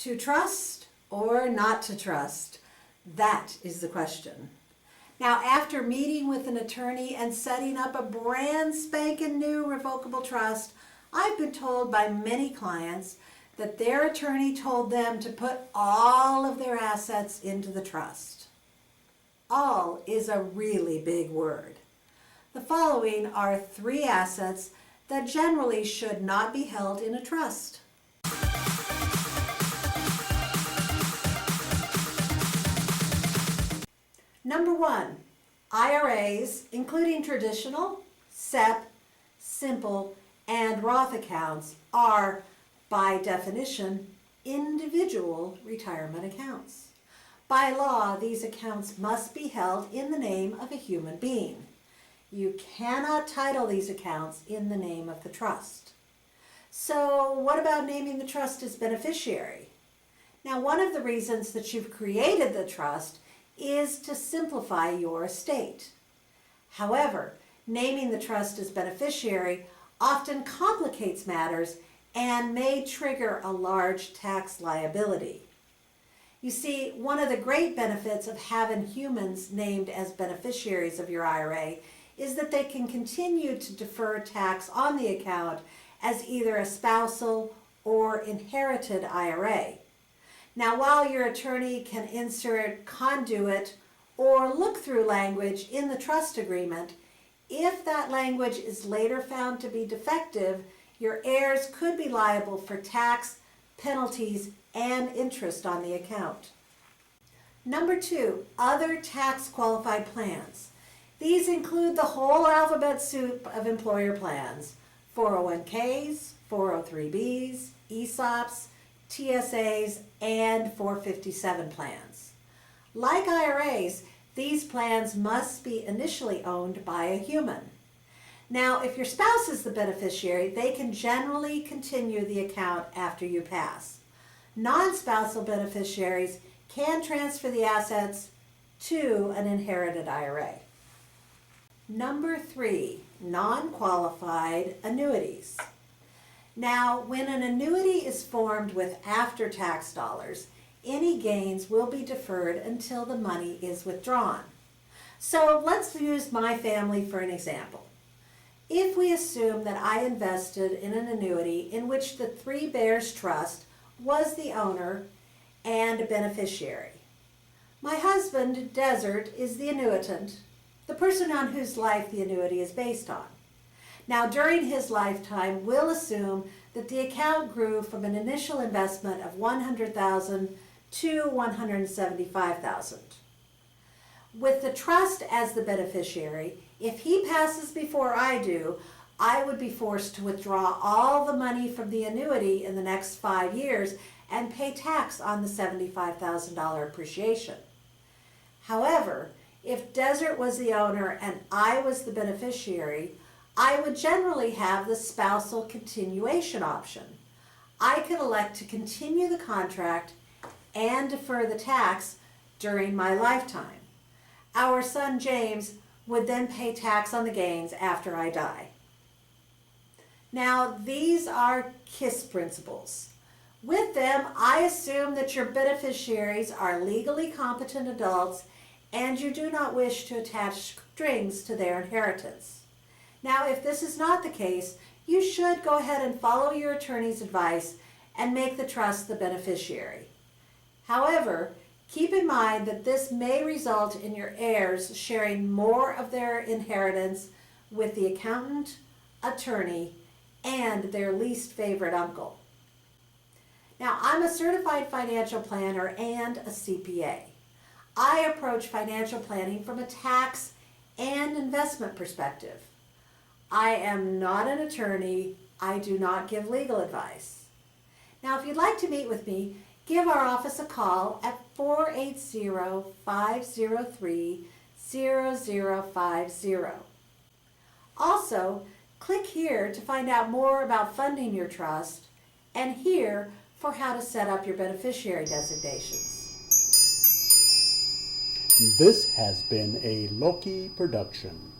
To trust or not to trust? That is the question. Now, after meeting with an attorney and setting up a brand spanking new revocable trust, I've been told by many clients that their attorney told them to put all of their assets into the trust. All is a really big word. The following are 3 assets that generally should not be held in a trust. Number 1, IRAs, including traditional, CEP, simple, and Roth accounts, are, by definition, individual retirement accounts. By law, these accounts must be held in the name of a human being. You cannot title these accounts in the name of the trust. So what about naming the trust as beneficiary? Now, one of the reasons that you've created the trust is to simplify your estate. However, naming the trust as beneficiary often complicates matters and may trigger a large tax liability. You see, one of the great benefits of having humans named as beneficiaries of your IRA is that they can continue to defer tax on the account as either a spousal or inherited IRA. Now, while your attorney can insert conduit or look-through language in the trust agreement, if that language is later found to be defective, your heirs could be liable for tax, penalties, and interest on the account. Number 2, other tax-qualified plans. These include the whole alphabet soup of employer plans: 401ks, 403bs, ESOPs, TSAs, and 457 plans. Like IRAs, these plans must be initially owned by a human. Now, if your spouse is the beneficiary, they can generally continue the account after you pass. Non-spousal beneficiaries can transfer the assets to an inherited IRA. Number 3, non-qualified annuities. Now, when an annuity is formed with after-tax dollars, any gains will be deferred until the money is withdrawn. So let's use my family for an example. If we assume that I invested in an annuity in which the Three Bears Trust was the owner and a beneficiary. My husband, Desert, is the annuitant, the person on whose life the annuity is based on. Now, during his lifetime, we'll assume that the account grew from an initial investment of $100,000 to $175,000. With the trust as the beneficiary, if he passes before I do, I would be forced to withdraw all the money from the annuity in the next 5 years and pay tax on the $75,000 appreciation. However, if Desert was the owner and I was the beneficiary, I would generally have the spousal continuation option. I could elect to continue the contract and defer the tax during my lifetime. Our son James would then pay tax on the gains after I die. Now, these are KISS principles. With them, I assume that your beneficiaries are legally competent adults and you do not wish to attach strings to their inheritance. Now, if this is not the case, you should go ahead and follow your attorney's advice and make the trust the beneficiary. However, keep in mind that this may result in your heirs sharing more of their inheritance with the accountant, attorney, and their least favorite uncle. Now, I'm a certified financial planner and a CPA. I approach financial planning from a tax and investment perspective. I am not an attorney. I do not give legal advice. Now, if you'd like to meet with me, give our office a call at 480-503-0050. Also, click here to find out more about funding your trust and here for how to set up your beneficiary designations. This has been a Loki production.